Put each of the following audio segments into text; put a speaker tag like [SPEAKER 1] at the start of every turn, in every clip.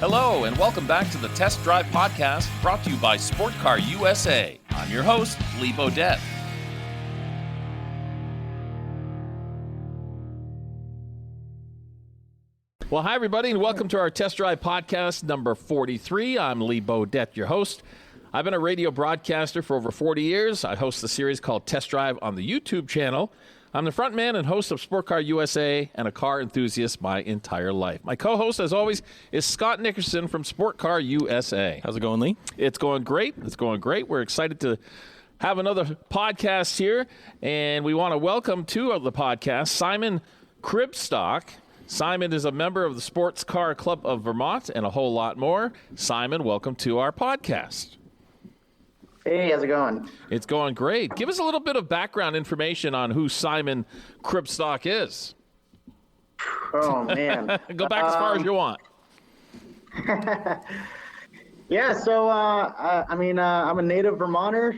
[SPEAKER 1] Hello, and welcome back to the Test Drive Podcast, brought to you by Sport Car USA. I'm your host, Lee Bodette. Well, hi, everybody, and welcome to our Test Drive Podcast number 43. I'm Lee Bodette, your host. I've been a radio broadcaster for over 40 years. I host a series called Test Drive on the YouTube channel. I'm the front man and host of Sport Car USA and a car enthusiast my entire life. My co-host, as always, is Scott Nickerson from Sport Car USA.
[SPEAKER 2] How's it going, Lee?
[SPEAKER 1] It's going great. It's going great. We're excited to have another podcast here, and we want to welcome to the podcast Simon Kribstock. Simon is a member of the Sports Car Club of Vermont and a whole lot more. Simon, welcome to our podcast.
[SPEAKER 3] Hey, how's it going?
[SPEAKER 1] It's going great. Give us a little bit of background information on who Simon Kribstock is.
[SPEAKER 3] Oh, man.
[SPEAKER 1] Go back as far as you want.
[SPEAKER 3] Yeah, so, I'm a native Vermonter.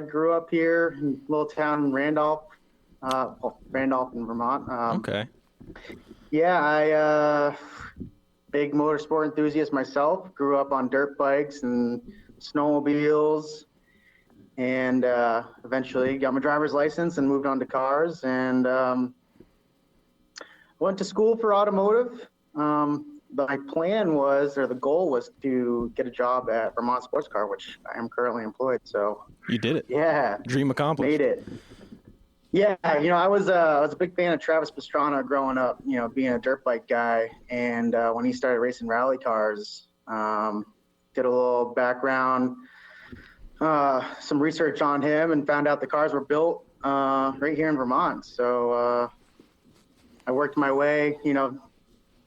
[SPEAKER 3] Grew up here in a little town in Randolph in Vermont.
[SPEAKER 2] Okay.
[SPEAKER 3] Yeah, big motorsport enthusiast myself. Grew up on dirt bikes and snowmobiles. And eventually got my driver's license and moved on to cars, and went to school for automotive. My plan was, or the goal was, to get a job at Vermont Sports Car, which I am currently employed. So
[SPEAKER 2] you did it.
[SPEAKER 3] Yeah.
[SPEAKER 2] Dream accomplished.
[SPEAKER 3] Made it. Yeah, I was a big fan of Travis Pastrana growing up, being a dirt bike guy. And when he started racing rally cars, did a little background, some research on him, and found out the cars were built right here in Vermont. So I worked my way,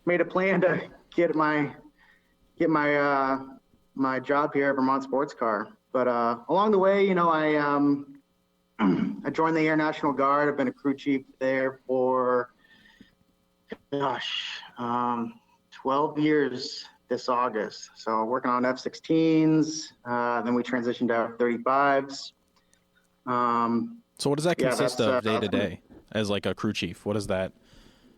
[SPEAKER 3] made a plan to get my job here at Vermont Sports Car. But along the way, I joined the Air National Guard. I've been a crew chief there for 12 years this August. So working on F-16s, then we transitioned to F-35s.
[SPEAKER 2] So what does that consist of day to day as like a crew chief? What does that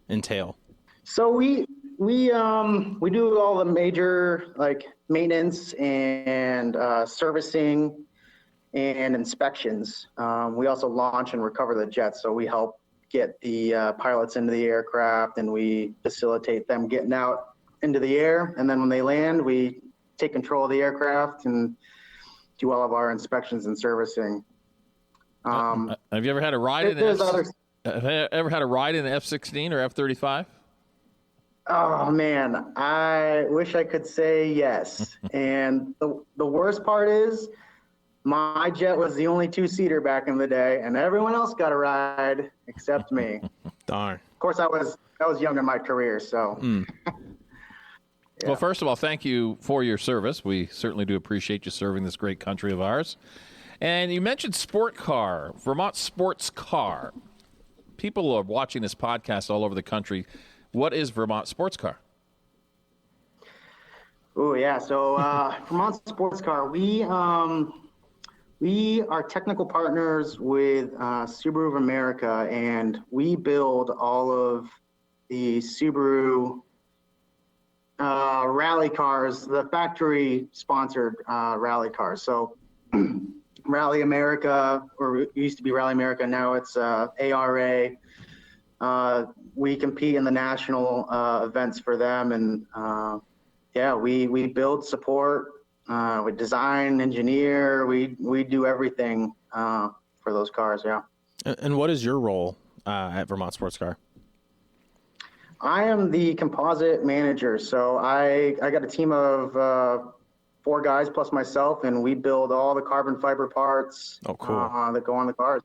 [SPEAKER 2] entail?
[SPEAKER 3] So we do all the major maintenance and servicing and inspections. We also launch and recover the jets. So we help get the pilots into the aircraft, and we facilitate them getting out into the air, and then when they land, we take control of the aircraft and do all of our inspections and servicing.
[SPEAKER 1] Have you ever had a ride in an F-16 or F-35?
[SPEAKER 3] Oh man, I wish I could say yes. And the worst part is, my jet was the only two-seater back in the day, and everyone else got a ride except me.
[SPEAKER 2] Darn.
[SPEAKER 3] Of course, I was young in my career, so.
[SPEAKER 1] Yeah. Well, first of all, thank you for your service. We certainly do appreciate you serving this great country of ours. And you mentioned Sport Car, Vermont Sports Car. People are watching this podcast all over the country. What is Vermont Sports Car?
[SPEAKER 3] Oh, yeah. So Vermont Sports Car, we are technical partners with Subaru of America, and we build all of the Subaru rally cars, the factory-sponsored rally cars. So Rally America, or it used to be Rally America, now it's ARA. We compete in the national events for them, and we build, support, we design, engineer, we do everything for those cars, yeah.
[SPEAKER 2] And what is your role at Vermont Sports Car?
[SPEAKER 3] I am the composite manager, so I got a team of 4 guys plus myself, and we build all the carbon fiber parts.
[SPEAKER 2] Oh, cool.
[SPEAKER 3] That go on the cars.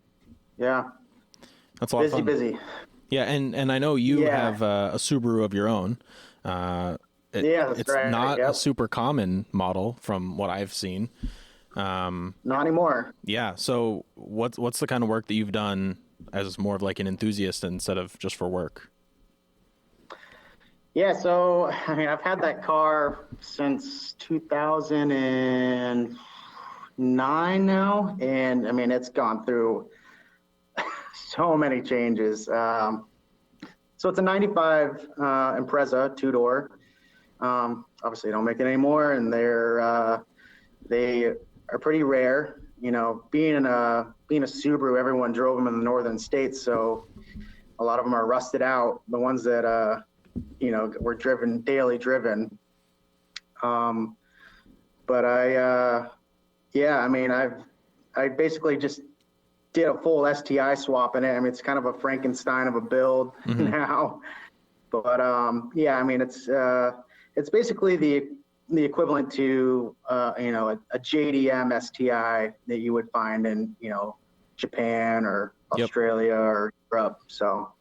[SPEAKER 3] Yeah.
[SPEAKER 2] That's a lot of fun.
[SPEAKER 3] Busy.
[SPEAKER 2] Yeah, and I know you have a Subaru of your own. It's
[SPEAKER 3] right.
[SPEAKER 2] not a super common model from what I've seen.
[SPEAKER 3] Not anymore.
[SPEAKER 2] Yeah, so what's the kind of work that you've done as more of like an enthusiast instead of just for work?
[SPEAKER 3] Yeah, so, I've had that car since 2009 now, and, it's gone through so many changes. So it's a 95 Impreza, 2-door. Obviously, don't make it anymore, and they are pretty rare. Being a Subaru, everyone drove them in the northern states, so a lot of them are rusted out. The ones that were daily driven. But I basically just did a full STI swap in it. I mean, it's kind of a Frankenstein of a build now, but it's basically the equivalent to a JDM STI that you would find in Japan or Australia or Europe. So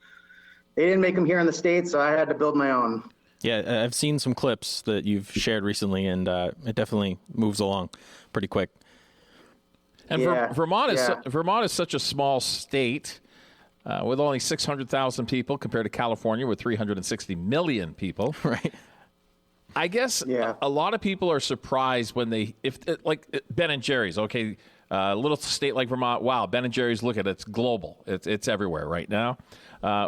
[SPEAKER 3] they didn't make them here in the States, so I had to build my own.
[SPEAKER 2] Yeah, I've seen some clips that you've shared recently, and it definitely moves along pretty quick.
[SPEAKER 1] And Vermont is such a small state with only 600,000 people compared to California with 360 million people.
[SPEAKER 2] Right.
[SPEAKER 1] I guess a lot of people are surprised when like Ben and Jerry's. Okay, a little state like Vermont. Wow, Ben and Jerry's. Look at it. It's global. It's everywhere right now.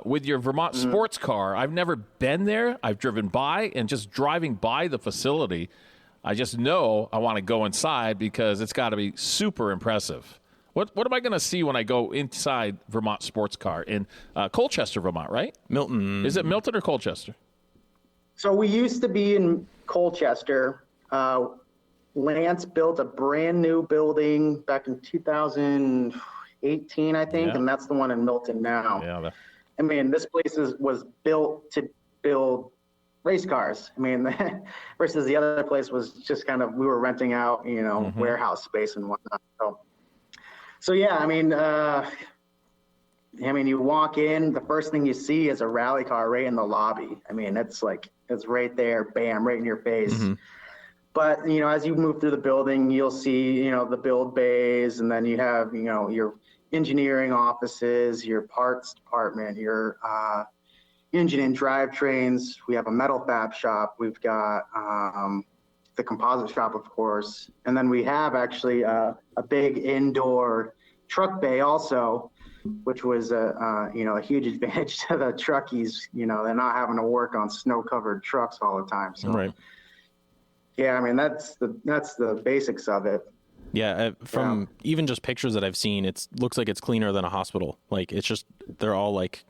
[SPEAKER 1] With your Vermont sports car, I've never been there. I've driven by, and just driving by the facility, I just know I want to go inside because it's got to be super impressive. What am I going to see when I go inside Vermont sports car in Colchester, Vermont? Right?
[SPEAKER 2] Milton.
[SPEAKER 1] Is it Milton or Colchester?
[SPEAKER 3] So we used to be in Colchester. Lance built a brand new building back in 2018, I think, and that's the one in Milton now.
[SPEAKER 1] Yeah.
[SPEAKER 3] I mean, this place was built to build race cars. I mean, versus the other place was just kind of, we were renting out, warehouse space and whatnot. So yeah, I mean, you walk in, the first thing you see is a rally car right in the lobby. I mean, it's right there, bam, right in your face. Mm-hmm. But, as you move through the building, you'll see, the build bays, and then you have, your engineering offices, your parts department, your engine and drivetrains. We have a metal fab shop. We've got the composite shop, of course. And then we have actually a big indoor truck bay also, which was a huge advantage to the truckies. They're not having to work on snow-covered trucks all the time. So,
[SPEAKER 2] right.
[SPEAKER 3] Yeah, I mean, that's the basics of it.
[SPEAKER 2] Yeah, from even just pictures that I've seen, it looks like it's cleaner than a hospital. Like, it's just, they're all like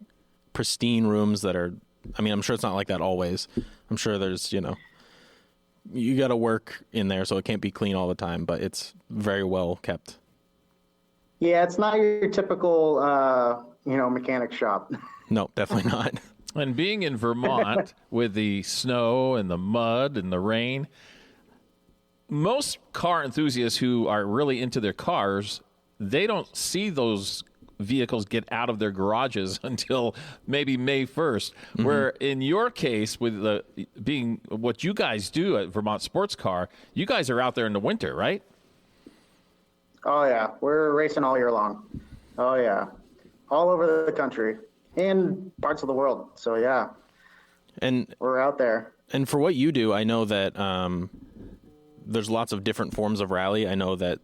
[SPEAKER 2] pristine rooms that are, I mean, I'm sure it's not like that always. I'm sure there's, you got to work in there, so it can't be clean all the time, but it's very well kept.
[SPEAKER 3] Yeah, it's not your typical, mechanic shop.
[SPEAKER 2] No, definitely not.
[SPEAKER 1] And being in Vermont with the snow and the mud and the rain, most car enthusiasts who are really into their cars, they don't see those vehicles get out of their garages until maybe May 1st. Mm-hmm. Where in your case, with being what you guys do at Vermont Sports Car, you guys are out there in the winter, right?
[SPEAKER 3] Oh, yeah. We're racing all year long. Oh, yeah. All over the country and parts of the world. So, yeah. And we're out there.
[SPEAKER 2] And for what you do, I know that there's lots of different forms of rally. I know that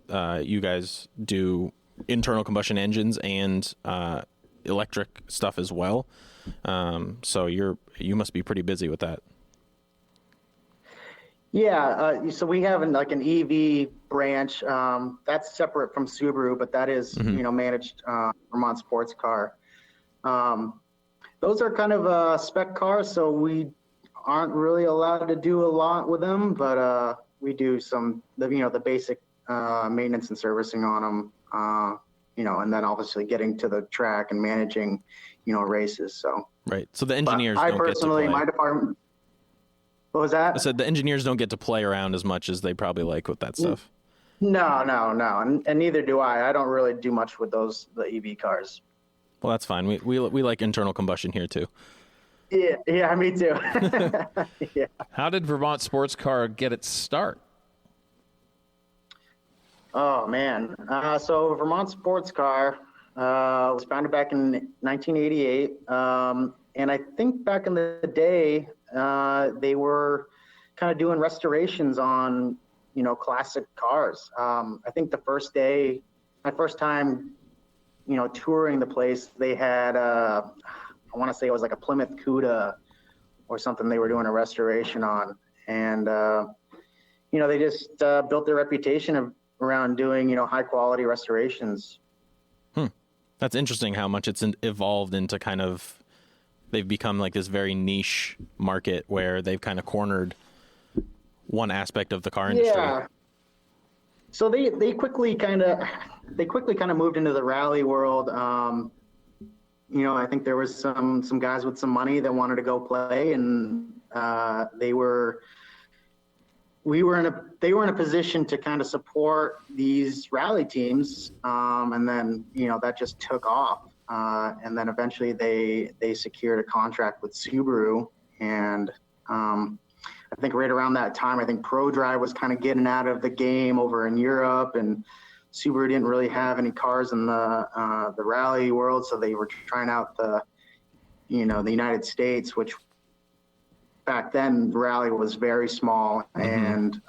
[SPEAKER 2] you guys do internal combustion engines and electric stuff as well. So you must be pretty busy with that.
[SPEAKER 3] Yeah, so we have an EV branch that's separate from Subaru, but that is managed Vermont Sports Car. Those are kind of spec cars, so we aren't really allowed to do a lot with them, but we do the basic maintenance and servicing on them, and then obviously getting to the track and managing races. So
[SPEAKER 2] right. So the engineers don't get to play.
[SPEAKER 3] My department. What was that?
[SPEAKER 2] I said the engineers don't get to play around as much as they probably like with that stuff.
[SPEAKER 3] No, and neither do I. I don't really do much with the EV cars.
[SPEAKER 2] Well, that's fine. We like internal combustion here too.
[SPEAKER 3] Yeah, me too. Yeah.
[SPEAKER 1] How did Vermont Sports Car get its start?
[SPEAKER 3] Oh man, so Vermont Sports Car was founded back in 1988, and I think back in the day they were kind of doing restorations on classic cars. I think the first day, my first time touring the place, they had I want to say it was like a Plymouth Cuda or something they were doing a restoration on, And, they just built their reputation around doing, high quality restorations.
[SPEAKER 2] That's interesting how much it's evolved into kind of, they've become like this very niche market where they've kind of cornered one aspect of the car industry.
[SPEAKER 3] Yeah. So they quickly kind of moved into the rally world. I think there was some guys with some money that wanted to go play, and they were in a position to kind of support these rally teams, and then that just took off, and then eventually they secured a contract with Subaru, and I think right around that time, I think ProDrive was kind of getting out of the game over in Europe, and Subaru didn't really have any cars in the rally world, so they were trying out the United States, which back then rally was very small, and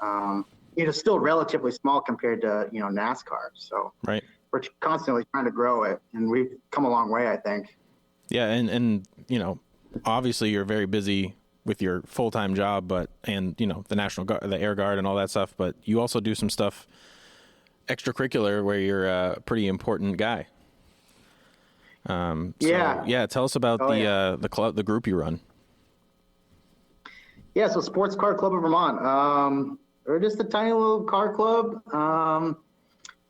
[SPEAKER 3] still relatively small compared to NASCAR. So
[SPEAKER 2] right,
[SPEAKER 3] we're constantly trying to grow it, and we've come a long way, I think.
[SPEAKER 2] Yeah, and obviously you're very busy with your full-time job, and the National Guard, the Air Guard, and all that stuff. But you also do some stuff extracurricular where you're a pretty important guy. Tell us about the club, the group you run.
[SPEAKER 3] Yeah, so Sports Car Club of Vermont. We're just a tiny little car club.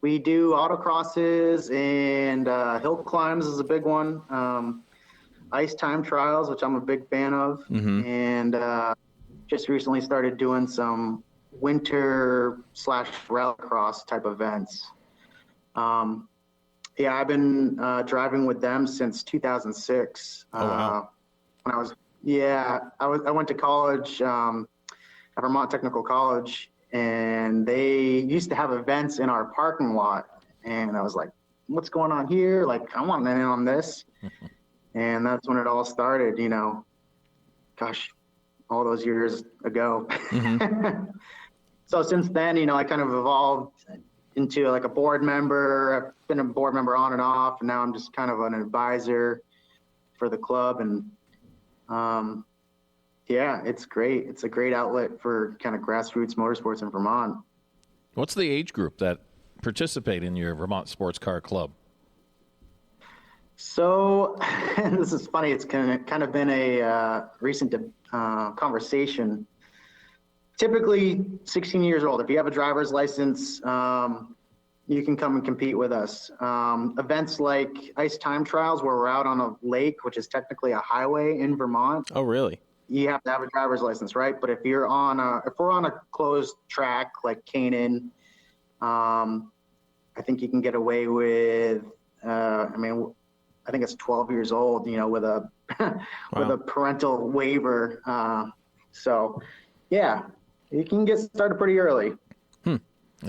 [SPEAKER 3] We do autocrosses and hill climbs is a big one. Ice time trials, which I'm a big fan of, and just recently started doing some winter / rallycross type events. I've been driving with them since 2006.
[SPEAKER 2] Oh, wow.
[SPEAKER 3] When I went to college at Vermont Technical College, and they used to have events in our parking lot, and I was like, what's going on here? Like, I want in on this. And that's when it all started, all those years ago. So since then, I kind of evolved into like a board member. I've been a board member on and off, and now I'm just kind of an advisor for the club. And it's great. It's a great outlet for kind of grassroots motorsports in Vermont.
[SPEAKER 1] What's the age group that participate in your Vermont Sports Car Club?
[SPEAKER 3] So this is funny. It's kind of been a recent conversation. Typically 16 years old. If you have a driver's license, you can come and compete with us. Events like ice time trials, where we're out on a lake, which is technically a highway in Vermont.
[SPEAKER 2] Oh, really?
[SPEAKER 3] You have to have a driver's license, right? But if we're on a closed track like Canaan, I think you can get away with. I think it's 12 years old, with a with a parental waiver. You can get started pretty early.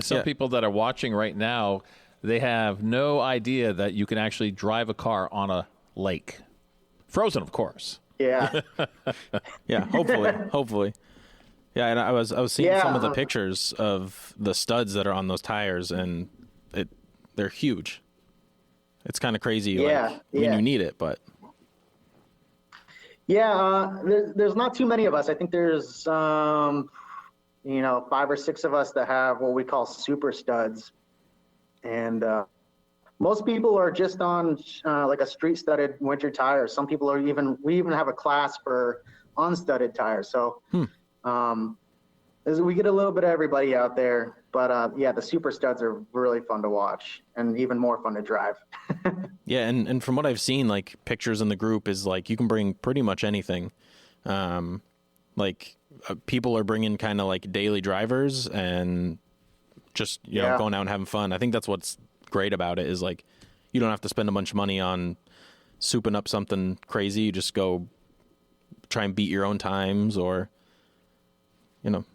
[SPEAKER 1] Some people that are watching right now, they have no idea that you can actually drive a car on a lake, frozen, of course.
[SPEAKER 3] Yeah.
[SPEAKER 2] Yeah. Hopefully. Yeah, and I was seeing some of the pictures of the studs that are on those tires, and they're huge. It's kind of crazy. You need it, but.
[SPEAKER 3] Yeah, there's not too many of us. I think there's, 5 or 6 of us that have what we call super studs. And most people are just on like a street studded winter tire. Some people we even have a class for unstudded tires. So we get a little bit of everybody out there. But the super studs are really fun to watch and even more fun to drive.
[SPEAKER 2] Yeah, and from what I've seen, like pictures in the group is like you can bring pretty much anything. People are bringing kind of like daily drivers and just going out and having fun. I think that's what's great about it is like you don't have to spend a bunch of money on souping up something crazy. You just go try and beat your own times or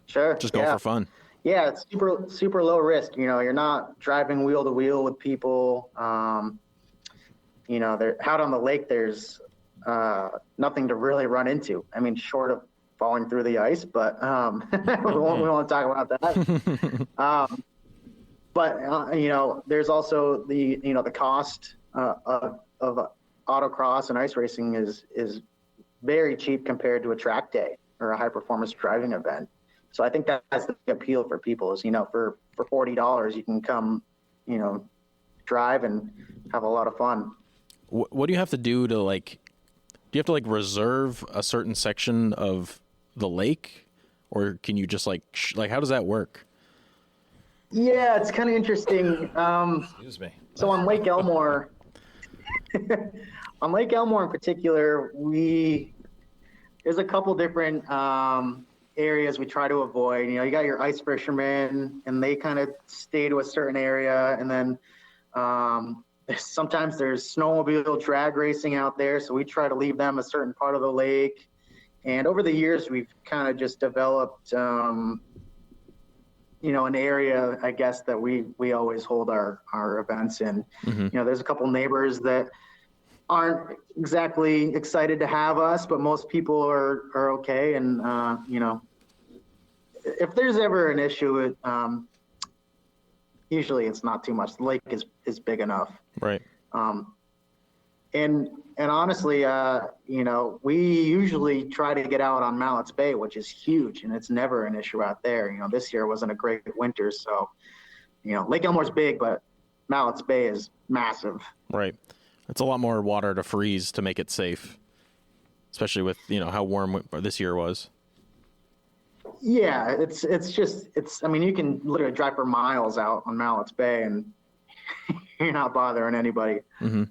[SPEAKER 2] just go for fun.
[SPEAKER 3] Yeah, it's super low risk. You're not driving wheel to wheel with people. They're out on the lake. There's nothing to really run into. I mean, short of falling through the ice, but we won't talk about that. There's also the cost of autocross and ice racing is very cheap compared to a track day or a high performance driving event. So I think that's the appeal for people is, for $40, you can come, drive and have a lot of fun.
[SPEAKER 2] What do you have to do to do you have to reserve a certain section of the lake, or can you just how does that work?
[SPEAKER 3] Yeah, it's kind of interesting.
[SPEAKER 1] Excuse me.
[SPEAKER 3] So on Lake Elmore, in particular, there's a couple different areas we try to avoid. You got your ice fishermen, and they kind of stay to a certain area, and then sometimes there's snowmobile drag racing out there, so we try to leave them a certain part of the lake. And over the years, we've kind of just developed, an area, I guess, that we always hold our events in.
[SPEAKER 2] Mm-hmm.
[SPEAKER 3] There's a couple neighbors that aren't exactly excited to have us, but most people are okay. And, if there's ever an issue, usually it's not too much. The lake is big enough.
[SPEAKER 2] Right.
[SPEAKER 3] And honestly, we usually try to get out on Mallett's Bay, which is huge, and it's never an issue out there. This year wasn't a great winter, so, Lake Elmore's big, but Mallett's Bay is massive.
[SPEAKER 2] Right. It's a lot more water to freeze to make it safe, especially with, how warm this year was.
[SPEAKER 3] Yeah, it's you can literally drive for miles out on Mallett's Bay and you're not bothering anybody.
[SPEAKER 2] Mm-hmm.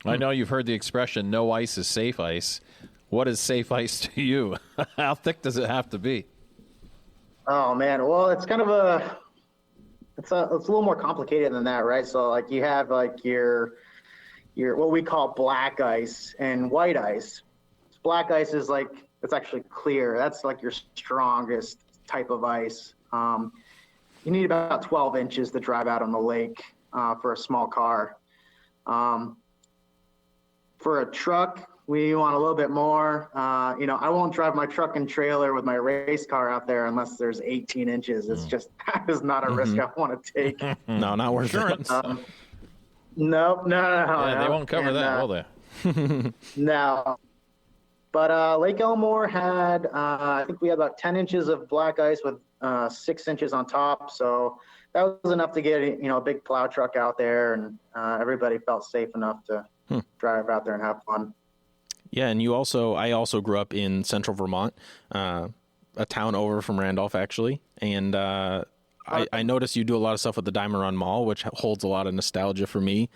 [SPEAKER 1] I know you've heard the expression, no ice is safe ice. What is safe ice to you? How thick does it have to be?
[SPEAKER 3] Oh man, well, it's kind of it's a little more complicated than that, right? So you have your what we call black ice and white ice. Black ice is it's actually clear. That's your strongest type of ice. You need about 12 inches to drive out on the lake for a small car. For a truck, we want a little bit more. I won't drive my truck and trailer with my race car out there unless there's 18 inches. It's just, that is not a risk I want to take.
[SPEAKER 2] No, not worth it.
[SPEAKER 3] No.
[SPEAKER 1] Yeah, they won't cover that, will they?
[SPEAKER 3] No. But Lake Elmore had, I think we had about 10 inches of black ice with 6 inches on top. So that was enough to get, a big plow truck out there, and everybody felt safe enough to drive out there and have fun.
[SPEAKER 2] Yeah, and I also grew up in central Vermont, a town over from Randolph, actually. And I noticed you do a lot of stuff with the Diamond Run Mall, which holds a lot of nostalgia for me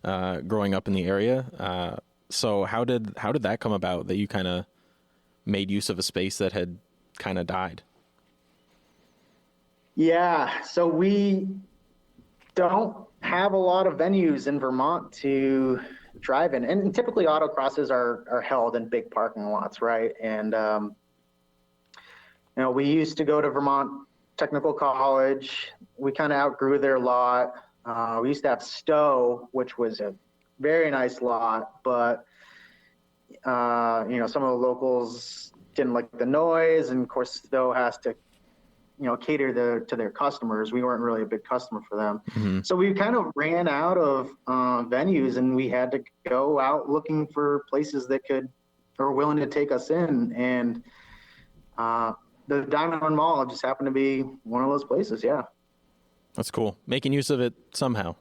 [SPEAKER 2] growing up in the area. So how did that come about, that you kind of made use of a space that had kind of died?
[SPEAKER 3] Yeah, so we don't have a lot of venues in Vermont to drive in, and typically autocrosses are held in big parking lots, right? And we used to go to Vermont Technical College. We kind of outgrew their lot. We used to have Stowe, which was a very nice lot, but some of the locals didn't like the noise, and of course Stowe has to cater to their customers. We weren't really a big customer for them. Mm-hmm. So we kind of ran out of venues, and we had to go out looking for places that were willing to take us in. And the Diamond Run Mall just happened to be one of those places. Yeah.
[SPEAKER 2] That's cool. Making use of it somehow.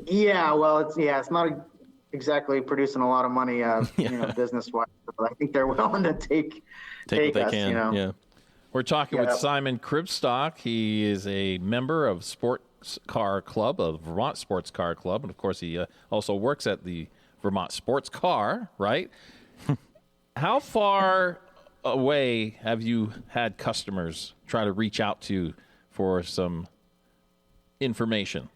[SPEAKER 3] Yeah, well, it's not exactly producing a lot of money, business-wise, but I think they're willing to take
[SPEAKER 2] what they
[SPEAKER 3] us,
[SPEAKER 2] can. Yeah.
[SPEAKER 1] We're talking with Simon Kribstock. He is a member of Sports Car Club, of Vermont Sports Car Club, and of course he also works at the Vermont Sports Car, right? How far away have you had customers try to reach out to you for some information?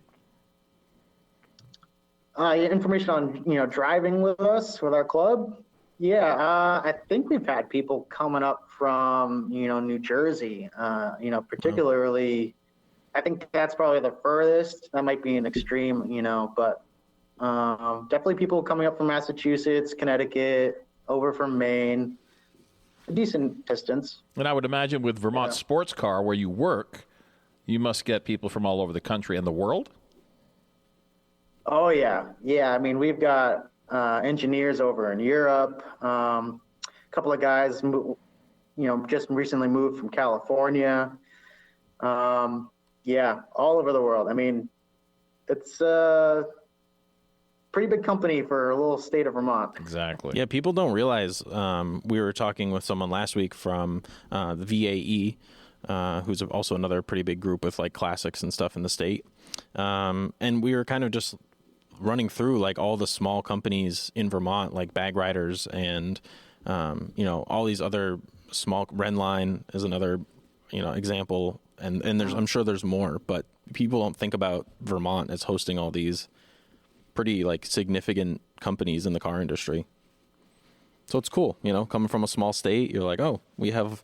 [SPEAKER 3] Information on driving with us, with our club. Yeah, I think we've had people coming up from New Jersey. Particularly, I think that's probably the furthest. That might be an extreme, but definitely people coming up from Massachusetts, Connecticut, over from Maine. A decent distance.
[SPEAKER 1] And I would imagine with Vermont Sports Car, where you work, you must get people from all over the country and the world.
[SPEAKER 3] Oh yeah. I mean, we've got engineers over in Europe. A couple of guys, just recently moved from California. Yeah, all over the world. I mean, it's a pretty big company for a little state of Vermont.
[SPEAKER 1] Exactly.
[SPEAKER 2] Yeah, people don't realize. We were talking with someone last week from the VAE, who's also another pretty big group with like classics and stuff in the state. And we were kind of just running through like all the small companies in Vermont, like Bag Riders and, all these other small, Renline is another, example. And there's, I'm sure there's more, but people don't think about Vermont as hosting all these pretty like significant companies in the car industry. So it's cool, coming from a small state, you're like, oh, we have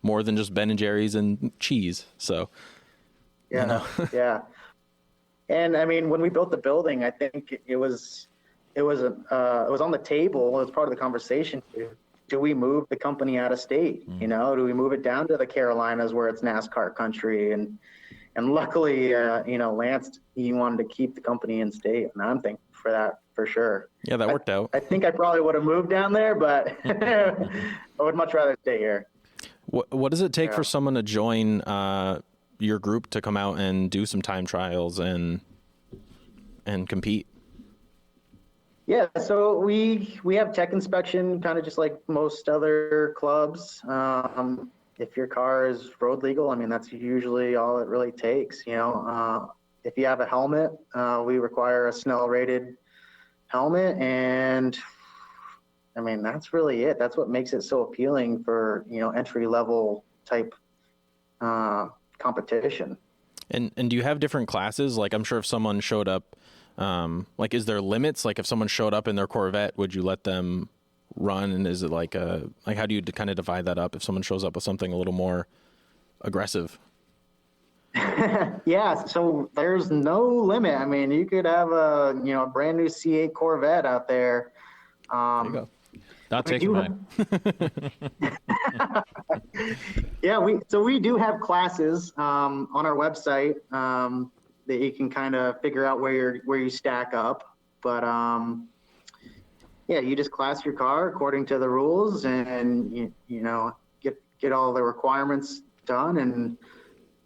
[SPEAKER 2] more than just Ben and Jerry's and cheese. So,
[SPEAKER 3] yeah, yeah. And I mean, when we built the building, I think it was on the table. It was part of the conversation. Do we move the company out of state? Do we move it down to the Carolinas where it's NASCAR country? And luckily, Lance, he wanted to keep the company in state, and I'm thankful for that for sure.
[SPEAKER 2] Yeah, that worked out.
[SPEAKER 3] I think I probably would have moved down there, but I would much rather stay here.
[SPEAKER 2] What does it take for someone to join your group to come out and do some time trials and compete?
[SPEAKER 3] Yeah, so we have tech inspection, kind of just like most other clubs. If your car is road legal, I mean, that's usually all it really takes. If you have a helmet, we require a Snell rated helmet, and I mean, that's really it. That's what makes it so appealing for, entry level type competition. And
[SPEAKER 2] do you have different classes? Like, I'm sure if someone showed up, is there limits? Like if someone showed up in their Corvette, would you let them run? And is it like how do you kind of divide that up if someone shows up with something a little more aggressive?
[SPEAKER 3] Yeah, so there's no limit. I mean, you could have a brand new C8 Corvette out there.
[SPEAKER 1] There you go. Not taking mine.
[SPEAKER 3] Yeah, we do have classes on our website that you can kind of figure out where you stack up. But yeah, you just class your car according to the rules, and you get all the requirements done and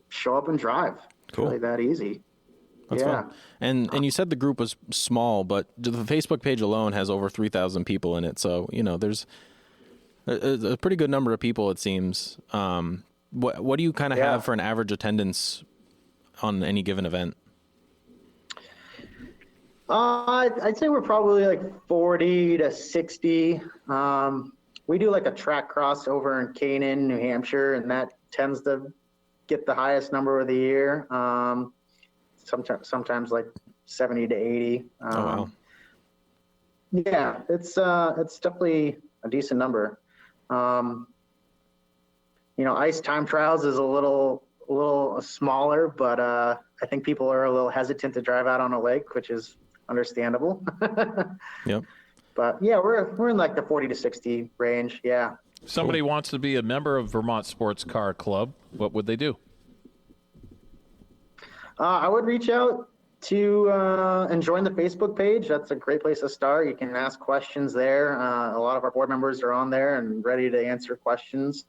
[SPEAKER 3] show up and drive.
[SPEAKER 2] Cool.
[SPEAKER 3] It's really that easy.
[SPEAKER 2] That's fun. And you said the group was small, but the Facebook page alone has over 3,000 people in it. So, there's a pretty good number of people, it seems. What do you kind of have for an average attendance on any given event?
[SPEAKER 3] I'd say we're probably like 40 to 60. We do like a track cross over in Canaan, New Hampshire, and that tends to get the highest number of the year. Sometimes like 70 to 80.
[SPEAKER 2] Oh, wow.
[SPEAKER 3] Yeah, it's definitely a decent number. Ice time trials is a little smaller, but I think people are a little hesitant to drive out on a lake, which is understandable.
[SPEAKER 2] Yep.
[SPEAKER 3] But yeah, we're in like the 40 to 60 range. Yeah.
[SPEAKER 1] If somebody wants to be a member of Vermont Sports Car Club, what would they do?
[SPEAKER 3] I would reach out to and join the Facebook page. That's a great place to start. You can ask questions there. A lot of our board members are on there and ready to answer questions.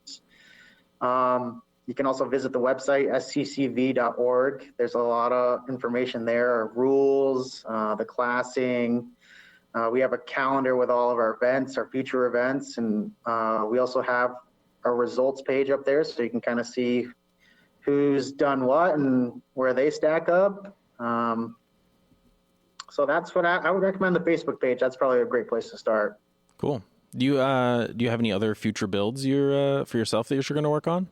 [SPEAKER 3] You can also visit the website, sccv.org. There's a lot of information there, rules, the classing. We have a calendar with all of our events, our future events, and we also have our results page up there, so you can kind of see who's done what and where they stack up. So that's what I would recommend, the Facebook page. That's probably a great place to start.
[SPEAKER 2] Cool. Do you have any other future builds for yourself that you're going to work on?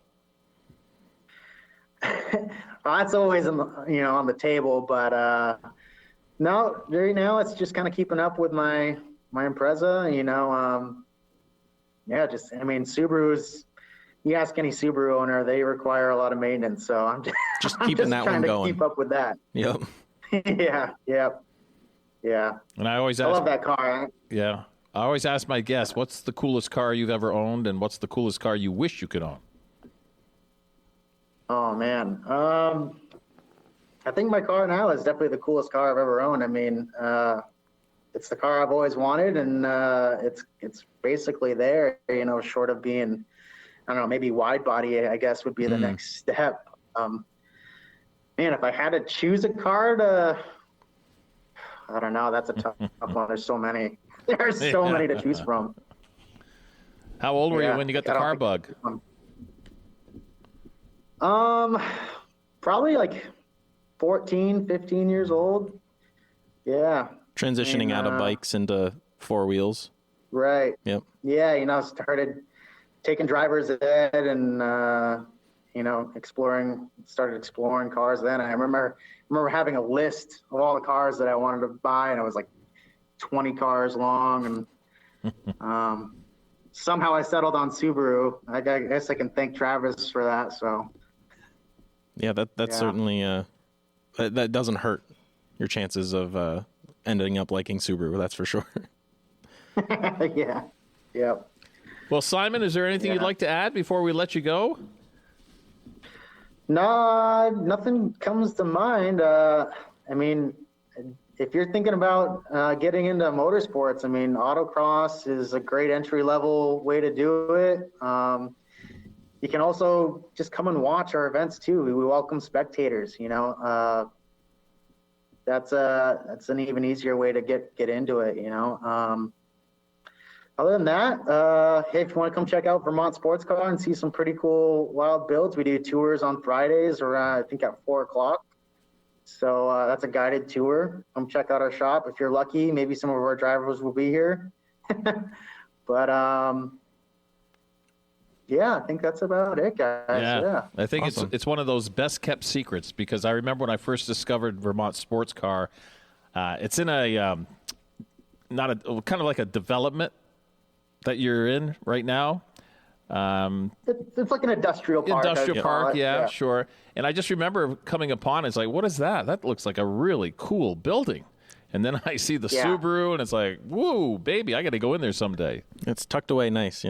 [SPEAKER 3] That's always on the table, but no, right now it's just kind of keeping up with my Impreza. Subaru's. You ask any Subaru owner, they require a lot of maintenance, so I'm
[SPEAKER 2] just keeping that one going.
[SPEAKER 3] Keep up with that.
[SPEAKER 2] Yep.
[SPEAKER 3] Yeah.
[SPEAKER 1] And I always
[SPEAKER 3] love that car.
[SPEAKER 1] Yeah. I always ask my guests, what's the coolest car you've ever owned, and what's the coolest car you wish you could own?
[SPEAKER 3] Oh, man. I think my car now is definitely the coolest car I've ever owned. I mean, it's the car I've always wanted, and it's basically there, short of being I don't know, maybe wide body, I guess, would be the next step. Man, if I had to choose a car I don't know, that's a tough one. There's so many. There's so many to choose from.
[SPEAKER 1] How old were you when you got the car bug?
[SPEAKER 3] Probably like 14, 15 years old. Yeah.
[SPEAKER 2] Transitioning out of bikes into four wheels.
[SPEAKER 3] Right.
[SPEAKER 2] Yep.
[SPEAKER 3] Yeah, started taking driver's ed and, started exploring cars then. I remember having a list of all the cars that I wanted to buy, and it was like 20 cars long. And somehow I settled on Subaru. I guess I can thank Travis for that. So.
[SPEAKER 2] Yeah, that's certainly that doesn't hurt your chances of ending up liking Subaru. That's for sure.
[SPEAKER 3] Yeah. Yep.
[SPEAKER 1] Well, Simon, is there anything you'd like to add before we let you go?
[SPEAKER 3] No, nothing comes to mind. I mean, if you're thinking about getting into motorsports, I mean, autocross is a great entry-level way to do it. You can also just come and watch our events too. We welcome spectators. That's an even easier way to get into it. Other than that, hey, if you want to come check out Vermont Sports Car and see some pretty cool wild builds, we do tours on Fridays around, I think, at 4:00. So that's a guided tour. Come check out our shop. If you're lucky, maybe some of our drivers will be here. But yeah, I think that's about it, guys. Yeah.
[SPEAKER 1] I think
[SPEAKER 2] Awesome.
[SPEAKER 1] it's one of those best kept secrets, because I remember when I first discovered Vermont Sports Car, it's in a kind of like a development that you're in right now.
[SPEAKER 3] It's like an industrial park.
[SPEAKER 1] Yeah, sure. And I just remember coming upon it, it's like, what is that? That looks like a really cool building. And then I see the Subaru, and it's like, whoa, baby, I got to go in there someday.
[SPEAKER 2] It's tucked away nice,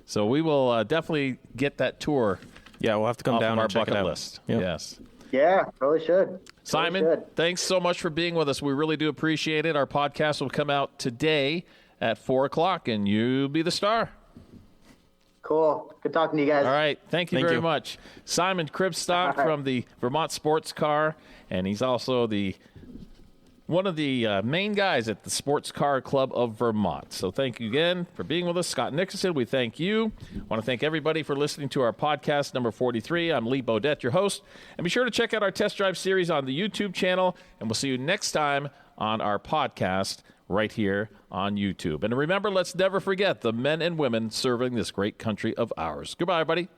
[SPEAKER 1] So we will definitely get that tour.
[SPEAKER 2] Yeah, we'll have to come down
[SPEAKER 1] our
[SPEAKER 2] and check it
[SPEAKER 1] bucket
[SPEAKER 2] out.
[SPEAKER 1] list.
[SPEAKER 2] Yep.
[SPEAKER 1] Yes.
[SPEAKER 3] Yeah, probably should.
[SPEAKER 1] Simon, thanks so much for being with us. We really do appreciate it. Our podcast will come out today at 4:00, and you be the star.
[SPEAKER 3] Cool. Good talking to you guys.
[SPEAKER 1] All right. Thank you very much. Simon Kribstock from the Vermont Sports Car, and he's also one of the main guys at the Sports Car Club of Vermont. So thank you again for being with us. Scott Nicholson, we thank you. I want to thank everybody for listening to our podcast number 43. I'm Lee Bodette, your host. And be sure to check out our test drive series on the YouTube channel, and we'll see you next time on our podcast right here on YouTube. And remember, let's never forget the men and women serving this great country of ours. Goodbye, everybody.